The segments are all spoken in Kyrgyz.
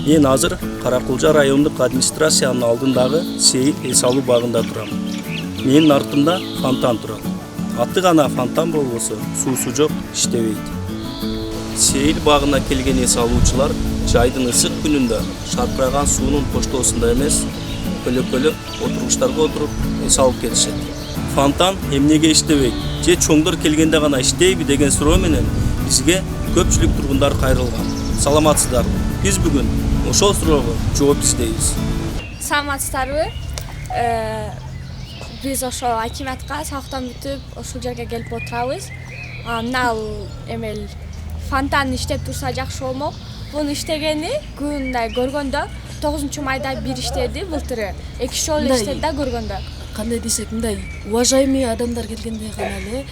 Мен азыр Каракулжа райондук администрациянын алдындагы Сейил эс алуу багында турам. Менин артымда фонтан турат. Аты гана фонтан болбосо, суусу жок, иштебейт. Сейил багына келген эс алуучулар жайдын ысык күнүндө шаркыраган суунун поштоосунда эмес, көлөкөлөк отургучтарга отуруп эс алып кетишет. Фонтан эмнеге иштебейт же чоңдор келгенде гана иштейби деген суроо менен бизге көпчүлүк тургундар кайрылган. Саламатсыздарбы? Биз бүгүн ошол суроого жооп издейбиз. Саламатсыздарбы? Биз ошо акиматка сактан бүтүп ушул жерге келип отурабыз. Мына эмел фонтан иштеп турса жакшы болмок. Буну иштегени күндай көргөндө 9-майда бир иштеди, былтыры 2 жолу иштеди да көргөндө. Кандай десек, мындай уважаемый адамдар келгенде гана эле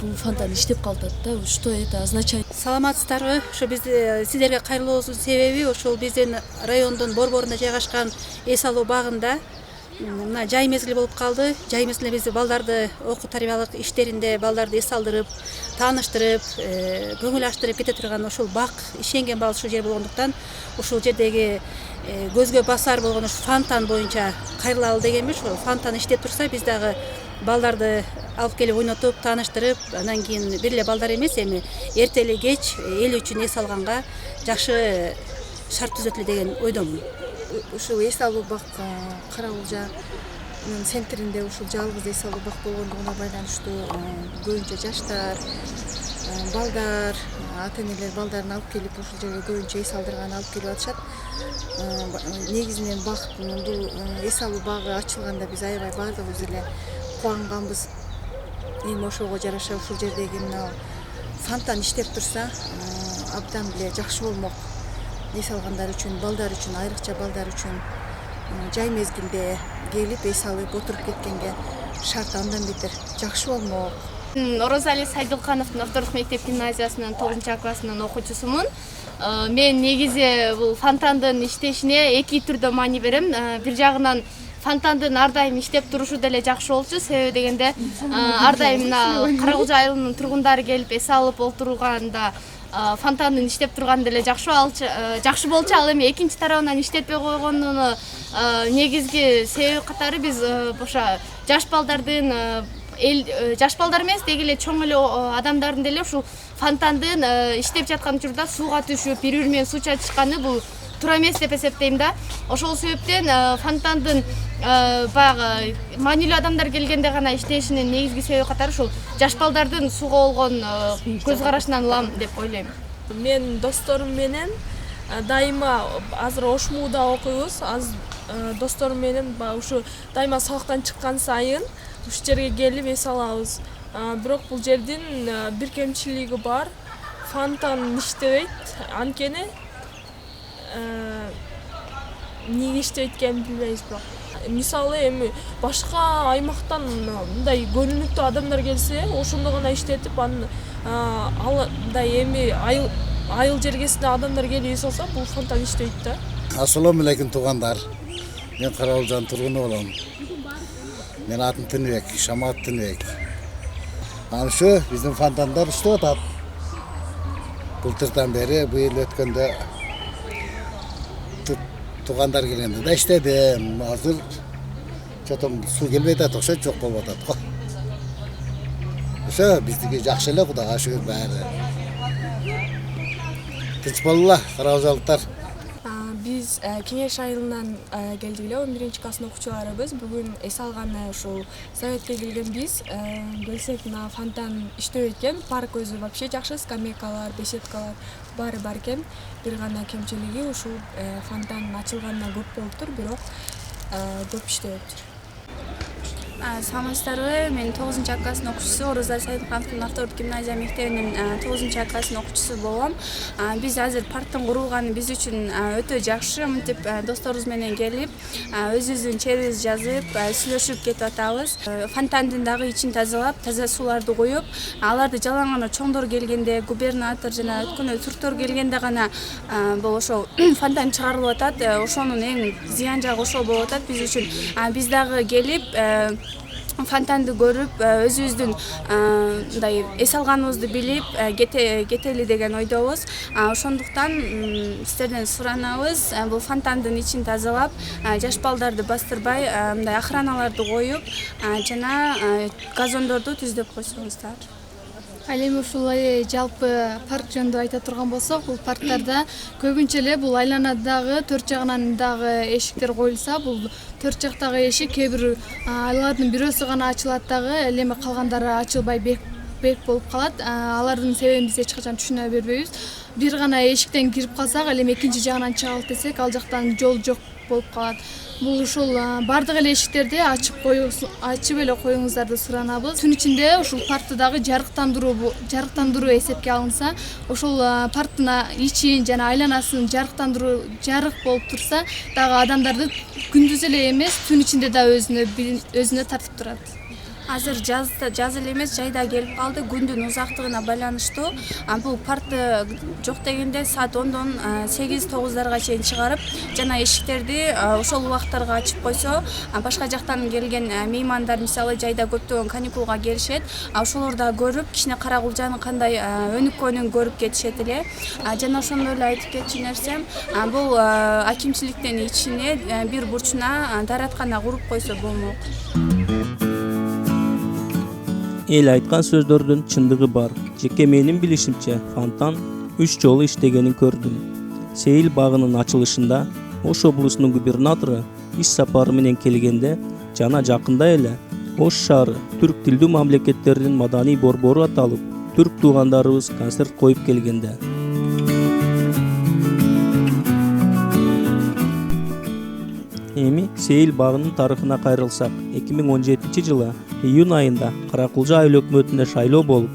бул фонтан иштеп калат да. Что это означает? Саламатсыздарбы? Ошо биз сиздерге кайрылуубуздун себеби ошол биздин райондун борборунда жайгашкан эс алуу багында мына жай мезгили болуп калды. Жай мезгилинде биз балдарды окуу тарбиялык иштеринде балдарды эс алдырып, тааныштырып, көңүл ачтырып кете турган ошол бак ишенген бал ушул жер болгондуктан ушул жердеги көзгө басар болгон ушу фонтан боюнча кайрылалы дегенбиз. Ошол фонтан иштеп турса биз дагы балдарды алып келип ойнотуп, тааныштырып, анан кийин бир эле балдар эмес, эми эртели кеч эл үчүн эс алганга жакшы шарт түзөт эле деген ойдомун. Ушул эс алуу бак Каракулжанын центринде ушул жалгыз эс алуу бак болгондугуна байланыштуу көбүнчө жаштар, балдар, ата-энелер балдарын алып келип ушул жерге көбүнчө эс алдырган алып келип атышат. Негизинен бактын бул эс алуу багы ачылганда биз аябай баардыгыбыз эле кубанганбыз. Эми ошого жараша ушул жердеги мына фонтан иштеп турса абдан эле жакшы болмок. Эс алгандар үчүн, балдар үчүн, айрыкча балдар үчүн жай мезгилде келип эс алып отуруп кеткенге шарт андан бетер жакшы болмок. Оразали Сайдулкановдун Автордук мектеп гимназиясынын 9-классынын окуучусумун. Мен негизи бул фонтандын иштешине эки түрдө маани берем. Бир жагынан фонтандын ар дайым иштеп турушу деле жакшы болчу. Себеби дегенде ар дайым мына Каракулжа айылынын тургундары келип эс алып олтурганда фонтандын иштеп турганы деле жакшы болчу. Ал эми экинчи тарабынан иштетпей койгонунун негизги себеби катары биз ошо жаш балдардын жаш балдар эмес, деги эле чоң эле адамдардын деле ушул фонтандын иштеп жаткан учурда сууга түшүп, бири-бири менен суу чачышканы бул туура эмес деп эсептейм да. Ошол себептен фонтандын баягы маанилүү адамдар келгенде гана иштешинин негизги себеби катары ушул жаш балдардын сууга болгон көз карашынан улам деп ойлойм. Мен досторум менен дайыма азыр Ошмууда окуйбуз. Досторум менен ушу дайыма сабактан чыккан сайын ушул жерге келип эс алабыз. Бирок бул жердин бир кемчилиги бар. Фонтан иштебейт. Анткени эмнеге иштебейт экенин билбейбиз бирок. Мисалы эми башка аймактан мындай көрүнүктүү адамдар келсе, ошондо гана иштетип, ал мындай эми айыл жергесине адамдар келип эс алса, бул фонтан иштейт да. Ассаламу алейкум туугандар. Мен Каракулжанын тургуну болом. Мен атым Тыныбек, Шамат Тыныбек. Ушу биздин фонтандар иштеп атат. Былтырдан бери быйыл өткөндө туугандар келгенде да иштедим. Азыр чотом суу келбей атат, окшойт, жок болуп атат го. Ошо биздики жакшы эле, Кудайга шүгүр баары. Тынч болула, каракулжалыктар. Биз Кеңеш айылынан келдик эле, 11-класстын окуучуларыбыз. Бүгүн эс алганы ушул советке келгенбиз. Келсек, мына фонтан иштебейт экен. Парк өзү вообще жакшы, скамейкалар, беседкалар баары бар экен. Бир гана кемчилиги ушул фонтан ачылганына көп болуптур, бирок көп иштебептир. Саламатсыздарбы? Мен 9-класстын окуучусу, Оразали Сайдулкановдун Автордук гимназия мектебинин 9-класстын окуучусу болом. Биз азыр парктын курулганы биз үчүн өтө жакшы. Мынтип досторубуз менен келип, өзүбүздүн черибизди жазып, сүйлөшүп кетип атабыз. Фонтандын дагы ичин тазалап, таза сууларды коюп, аларды жалаң гана чоңдор келгенде, губернатор жана өткөн турктор келгенде гана бул ошол фонтан чыгарылып атат. Ошонун эң зыян жагы ошол болуп атат биз үчүн. Биз дагы келип фонтанды көрүп өзүбүздүн мындай эс алганыбызды билип кетели деген ойдобуз. Ошондуктан сиздерден суранабыз, бул фонтандын ичин тазалап, жаш балдарды бастырбай мындай охраналарды коюп жана газондорду түздөп койсоңуздар. Ал эми ушул жалпы парк жөнүндө айта турган болсок, бул парктарда көбүнчө эле бул айланадагы 4 жагынан дагы эшиктер коюлса, бул 4 жактагы эшик кээ бир алардын бирөөсү гана ачылат дагы, ал эми калгандары ачылбай бек болуп калат. Алардын себебин биз эч качан түшүнө бербейбиз. Бир гана эшиктен кирип калсак, ал эми экинчи жагынан чыгабыз десек, ал жактан жол жок болуп калат. Бул ушул бардык эле эшиктерди ачып эле коюңуздарды суранабыз. Түн ичинде ушул паркты дагы жарыктандыруу эсепке алынса, ошол парктын ичин жана айланасын жарык болуп турса, дагы адамдарды күндүз эле эмес, түн ичинде да өзүнө тартып турат. Азыр жаз эле эмес, жайда келип калды. Күндүн узактыгына байланыштуу бул паркты жок дегенде саат 10дон 8-9дарга чейин чыгарып, жана эшиктерди ошол убакыттарга ачып койсо, башка жактан келген меймандар, мисалы жайда көптөгөн каникулга келишет, ошолор да көрүп, кичине Кара Кулжанын кандай өнүккөнүн көрүп кетишет эле. Жана ошондой эле айтып кетчү нерсем, бул акимчиликтин ичине бир бурчуна даараткана куруп койсо болмок. Эл айткан сөздөрдүн чындыгы бар. Жеке менин билишимче, фонтан 3 жолу иштегенин көрдүм. Сейил багынын ачылышында Ош облусунун губернатору иш сапары менен келгенде жана жакында эле Ош шаары түрк тилдүү мамлекеттердин маданий борбору аталып, түрк туугандарыбыз концерт коюп келгенде. Эми Сейил багынын тарыхына кайрылсак, 2017-жылы июнь айында Каракулжа айыл өкмөтүндө шайлоо болуп,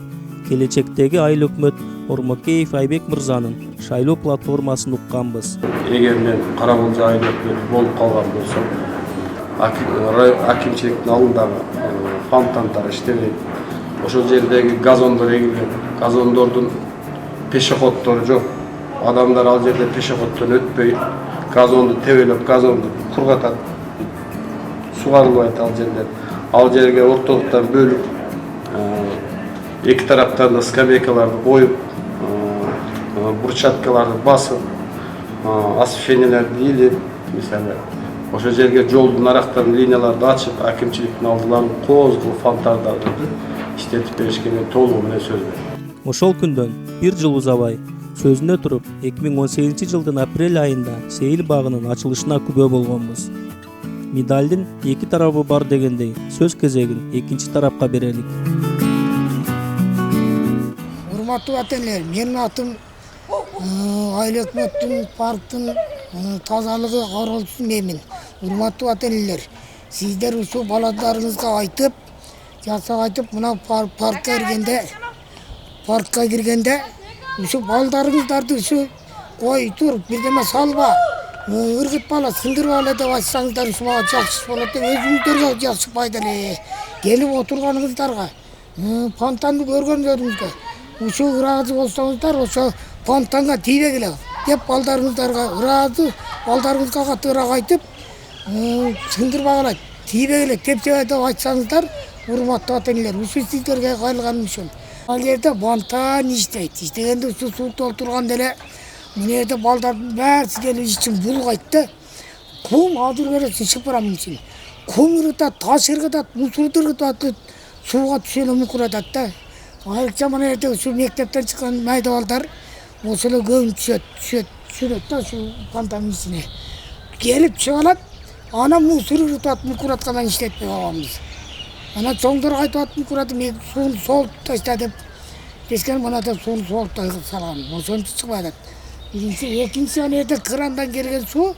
келечектеги айыл өкмөт Ормокеев Айбек мырзанын шайлоо платформасын укканбыз. Эгер мен Каракулжа айыл өкмөтү болуп калган болсом, акимчиликтин алдындагы фонтандар иштебейт. Ошол жердеги газондор эгилген, газондордун пешеходдору жок. Адамдар ал жерде пешеходдон өтпөй, газонду тебелеп, газонду кургатат. Сугарылбайт ал жерде. Ал жерге ортолуктан бөлүп, эки тараптан да скамейкаларды коюп, брусчаткаларды басып, освещенияларды илип, мисалы, ошол жерге жолдун арактарын линияларды ачып, акимчиликтин алдыларын кооз кылып фонтандарды иштетип беришке мен толугу менен сөз бердим. Ошол күндөн бир жыл узабай, сөзүнө туруп, 2018-жылдын апрель айында Сейил багынын ачылышына күбө болгонбуз. Медалдын эки тарабы бар дегендей, сөз кезегин экинчи тарапка берелик. Урматтуу ата-энелер, менин атым айыл өкмөттүн парктын тазалыгы кароолчусу менмин. Урматтуу ата-энелер, сиздер ушул баладарыңызга айтып, мына паркка киргенде ушу балдарыңыздарды ушу кой тур, бирдеме салба, ыргытпала, сындырбала деп айтсаңыздар ушу мага жакшы болот деп өзүңүздөргө жакшы пайдалуу. Келип отурганыңыздарга, фонтанды көргөндөрүңүзгө ушу ыраазы болсоңуздар, ошо фонтанга тийбегиле деп балдарыңыздарга ыраазы, балдарыңызга катыраак айтып, сындырбагыла, тийбегиле деп айтсаңыздар, урматтуу ата-энелер, ушу сиздерге кайрылганым үчүн. Ал жерде фонтан иштейт. Иштегенде ушу суу толтурганда эле мына жерде балдардын баарысы келип ичин булгайт да. Кум азыр көрөсүң шыпырамын ичин. Кум ыргытат, таш ыргытат, мусорду ыргытат, сууга түшө эле мукуратат да. Айрыкча мына жерде ушу мектептен чыккан майда балдар ошол эле көбүн түшөт да ушу фонтандын ичине. Келип чыгып алат, анан мусор ыргытат, мукураткандан иштетпей калганбыз. Ана чоңдорго айтып аттым, курадым, сууну солуп ташта деп. Дескен мына да сууну солуп салган. Ошончу чыгбай атат. Экинчи ана жерде крандан келген суу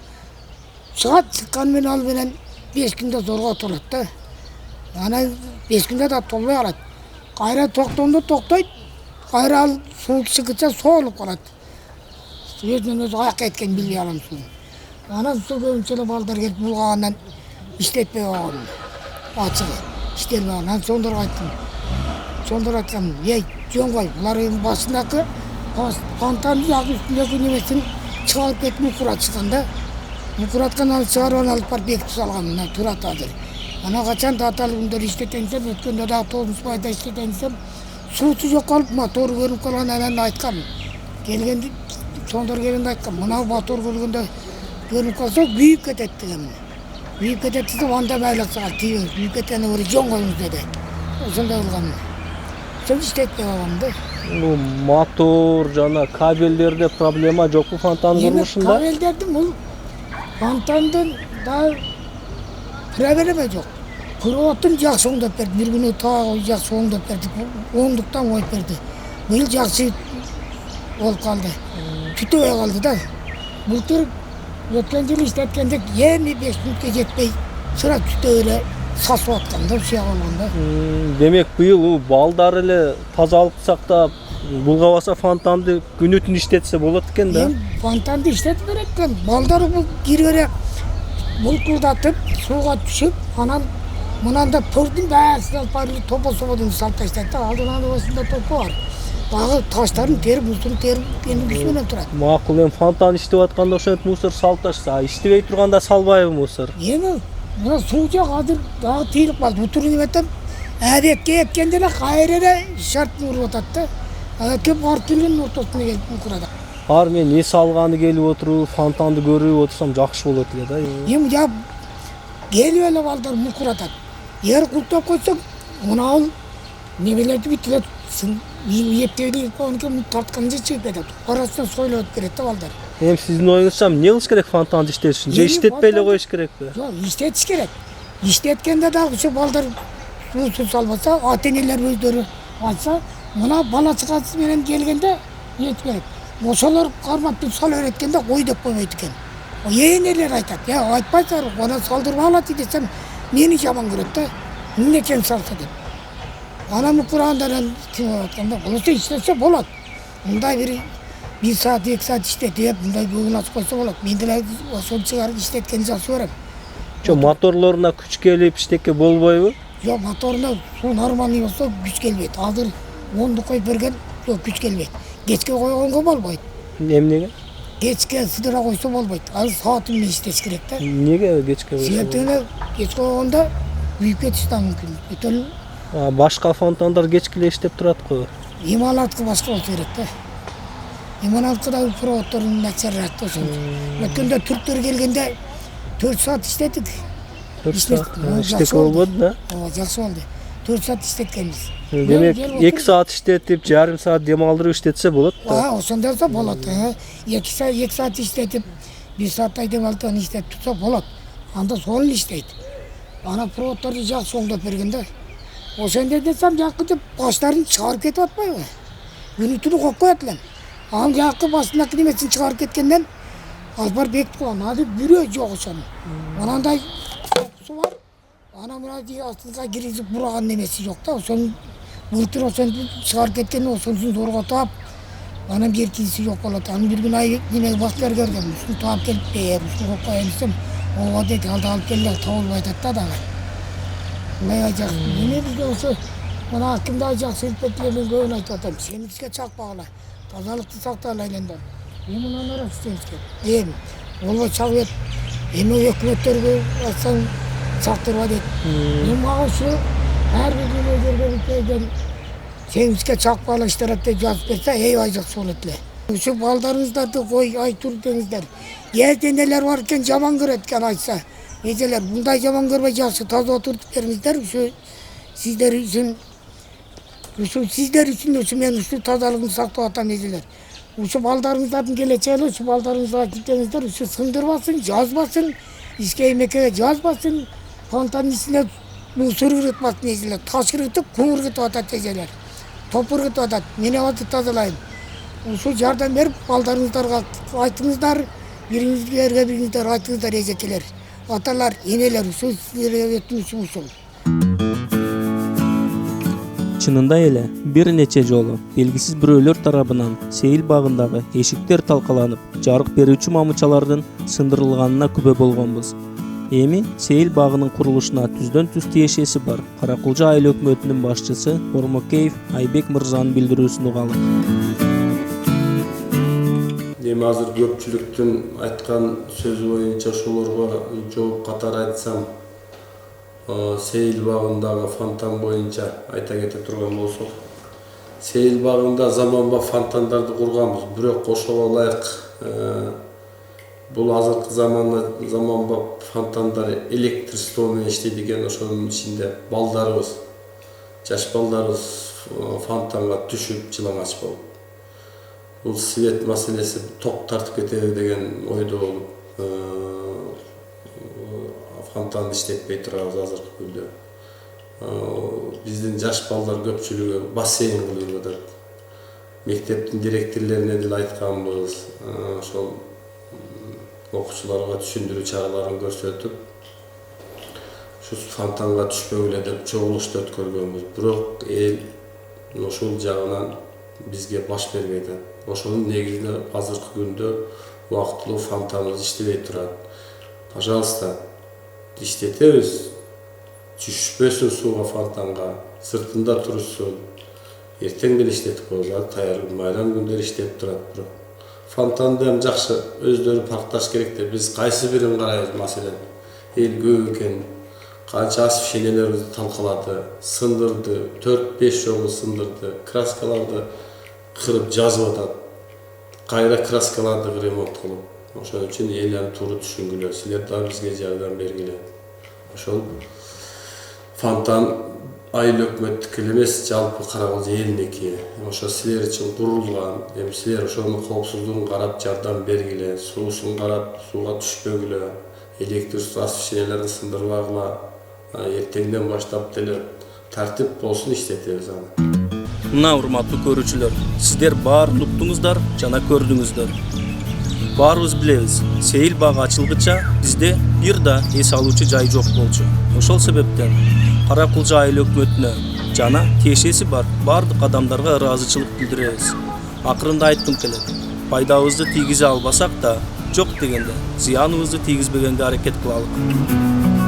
чыгат, чыккан менен ал менен 5 күндө зорго толот да. Анан 5 күндө да толбой калат. Кайра токтондо токтойт. Кайра ал суу чыгыча соолуп калат. Өзүнөн өзү аякка кеткен билбей алам сууну. Анан суу көбүнчө эле балдар келип булгагандан иштетпей калган. Ачыгы. Анан чоңдорго айттым. Чоңдор айткан, ей, жоңгой, булардын башындагы фонтандын жагы үстүндөгү немесин чыгарып кетип мукуратышкан да. Мукураткан ал чыгарып алып барып бекитип салган, мына турат азыр. Ана качан да аталыгымдар иштетенсем, өткөндө дагы 9 майда иштетенсем, суусу жок калып мотор көрүп калган анан айткам. Келгенде чоңдор келгенде айткам, мына мотор көргөндө көрүп калса күйүп кетет деген. Күйүп кетет деп анда байласага тийбеңиз, күйүп кеткенде бери жон коюңуз деди. Ошондой кылгам. Ошол иштетпей калгам да. Бул мотор жана кабелдерде проблема жокпу фонтан курулушунда? Кабелдердин бул фонтандын да проблема жок. Проводун жакшы оңдоп берди. Бир күнү так жакшы оңдоп берди. Оңдуктан коюп берди. Быйыл жакшы болуп калды. Түтөбөй калды да. Былтыр өткөн жылы иштеткенде эми 5 мүнөткө жетпей сыра түтөп эле сасып аткан да, ушуга болгон да. Демек быйыл балдар эле тазалык сактап, булгабаса фонтанды күнү түн иштетсе болот экен да. Фонтанды иштетип берет экен. Балдар бул киргере булкулдатып, сууга түшүп, анан мынанда төрдүн баасынан баары топо-сободун салып таштайт да. Алдынан осунда топо бар. Багы таштарын терип, мусорун терип, кемигиш менен турат. Макул, эми фонтан иштеп атканда ошентип мусор салып ташса, иштебей турганда салбайбы мусор? Эми мына суу жок азыр дагы тийилип калды. Утурун эметем, әдетке эткенде эле кайра эле шарттын уруп атат да. Әдетке барып келгендин ортосуна келип мукурат. Ар мен эс алганы келип отуруп, фонтанды көрүп отурсам жакшы болот эле да. Эми жа келип эле балдар мукуратат. Эгер култап койсоң, мына ал немелерди бүт эле эптебей конке тартканча чыгып кетет. Арасынан сойлоп кетет да балдар. Эми сиздин оюңузча эмне кылыш керек фонтанды иштетиш үчүн? Же иштетпей эле коюш керекпи? Жок, иштетиш керек. Иштеткенде дагы ушу балдар суусу салбаса, ата-энелер өздөрү алса, мына бала чагасы менен келгенде нетип керек. Ошолор кармап сала береткенде кой деп койбойт экен. Энелер айтат, "Я айтпайсыңар, ана салдырып алат" десем, мени жаман көрөт да. Эмне экен салса деп. Ана мукурандан ким атканда, болсо иштесе болот. Мындай бир саат, 2 саат иштетип, мындай көңүл ачып койсо болот. Мен деле ошол чыгарып иштеткенди жакшы көрөм. Жо моторлоруна күч келип иштекке болбойбу? Жок, моторуна суу нормальный болсо күч келбейт. Азыр 10ду коюп берген, жок күч келбейт. Кечке койгонго болбойт. Эмнеге? Кечке сыдыра койсо болбойт. Азыр саат менен иштеш керек да. Неге кечке койсо? Себептен кечке койгондо күйүп кетиш да мүмкүн. Бүтөн башка фонтандар кечке эле иштеп турат го. Ималатка башка болсо керек да. Ималаткадагы проводдордун начарыраак да ошол. Өткөндө түрктөр келгенде 4 саат иштеттик. 4 саат иштек болбоду да? Ооба, жакшы болду. 4 саат иштеткенбиз. Демек 2 саат иштетип, жарым саат дем алдырып иштетсе болот да. Ошондой болсо болот. 2 саат иштетип, 1 сааттай дем алдырып иштетип турса болот. Анда сол иштейт. Ана проводдорду жакшы оңдоп берген да. Ошондой десем жакы баштарын чыгарып кетип атпайбы? Күнү түнү коюп коет элем. Анын жакы башындагы немесин чыгарып кеткенден албар бекитип койгон. Азыр бүрөө жок ошонун. Анандай су бар. Ана мына астына киргизип бураган немеси жок да. Ошонун былтыр ошентип чыгарып кеткенде ошонусун зорготуп, анан беркиси жок болот. Анын бир күнү ай неме бактар көргөм. Ушуну таап келип бер, ушуну коюп коеюн десем, ооба деди, алып келе табылбай атат да дагы. Мына жак, эмне бизде ошо мына акимдер жакшы илпеттилердин көбүн айтып атам. Сенибизге чакпагыла. Тазалыкты сактагыла айленде. Эми мынаны иштейбиз керек. Болбой чагып эми өкмөттөргө айтсаң сактырба дейт. Эми мага ушу ар бир жерге келген сенибизге чакпагыла иштарат деп жазып берсе, ай жакшы болот эле. Ушу балдарыңыздарды кой айтыр деңиздер. Энелер бар экен жаман көрөт экен айтса. Эжелер мындай жаман көрбөй жакшы таза отуртуп бериңиздер. Ушу сиздер үчүн ушу мен ушу тазалыгын сактап атам эжелер. Ушу балдарыңыздардын келечеги, ушу балдарыңызга айтыңыздар, ушу сындырбасын, жазбасын, ишке эмекеге жазбасын, фонтандын ичине мусор кыргытпасын эжелер. Таш кыргытып, kum кыргытып атат эжелер. Топ кыргытып атат. Мен абады тазалайм. Ушу жардам берип балдарыңыздарга айтыңыздар, бириңизге айтыңыздар эжекелер. Аталар, энелер, ушу сиздерге өтүнүчүм ушул. Чынында эле бир нече жолу белгисиз бирөөлөр тарабынан Сейил багындагы эшиктер талкаланып, жарык берүүчү мамычалардын сындырылганына күбө болгонбуз. Эми Сейил багынын курулушуна түздөн түз тиешеси бар. Каракулжа айыл өкмөтүнүн башчысы Ормокеев Айбек мырзанын билдирүүсүн угалы. Эми азыр көпчүлүктүн айткан сөзү боюнча ошолорго жооп катары айтсам, Сейил багындагы фонтан боюнча айта кете турган болсок, Сейил багында заманбап фонтандарды курганбыз, бирок ошого ылайык бул азыркы заманбап фонтандар электр стол менен иштейт экен. Ошонун ичинде балдарыбыз, жаш балдарыбыз фонтанга түшүп жылаңач болуп, бул свет маселеси ток тартып кетеби деген ойдо болуп фонтанды иштетпей турабыз азыркы күндө. Биздин жаш балдар көпчүлүгү бассейн кылып атат. Мектептин директорлоруна деле айтканбыз, ошол окуучуларга түшүндүрүү чараларын көрсөтүп, ушу фонтанга түшпөгүлө деп чогулушту өткөргөнбүз. Бирок эл ошол жагынан бизге баш бербей атат. Ошонун негизинде азыркы күндө убактылуу фонтаныбыз иштебей турат. Пожалуйста, иштетебиз, түшпөсүн сууга фонтанга, сыртында турушсун. Эртең деле иштетип коебуз, таяр майрам күндөрү иштеп турат. Бирок фонтанды эми жакшы өздөрү паркташ керек деп биз кайсы бирин карайбыз? Маселен, эл көп экен, канча освещениялерди талкалады, сындырды, 4-5 жолу сындырды, краскаларды кырып жазып атат. Кайра краскаларды ремонт кылып. Ошон үчүн эл аны туура түшүнгүлө, силер да бизге жардам бергиле. Ошол фонтан айыл өкмөттүкү эмес, жалпы Кара-Кулжа элиники. Ошо силер үчүн курулган. Эми силер ошонун коопсуздугун карап жардам бергиле, суусун карап, сууга түшпөгүлө, электр освещенияларды сындырбагыла. Эртеңден баштап деле тартип болсун, иштетебиз аны. Мына урматтуу көрүүчүлөр, сиздер баарын уктуңуздар жана көрдүңүздөр. Баарыбыз билебиз, Сейил багы ачылгыча бизде бир да эс алуучу жай жок болчу. Ошол себептен Кара-Кулжа айыл өкмөтүнө жана тиешеси бар баардык адамдарга ыраазычылык билдиребиз. Акырында айткым келет, пайдабызды тийгизе албасак да, жок дегенде зыяныбызды тийгизбегенге аракет кылалык.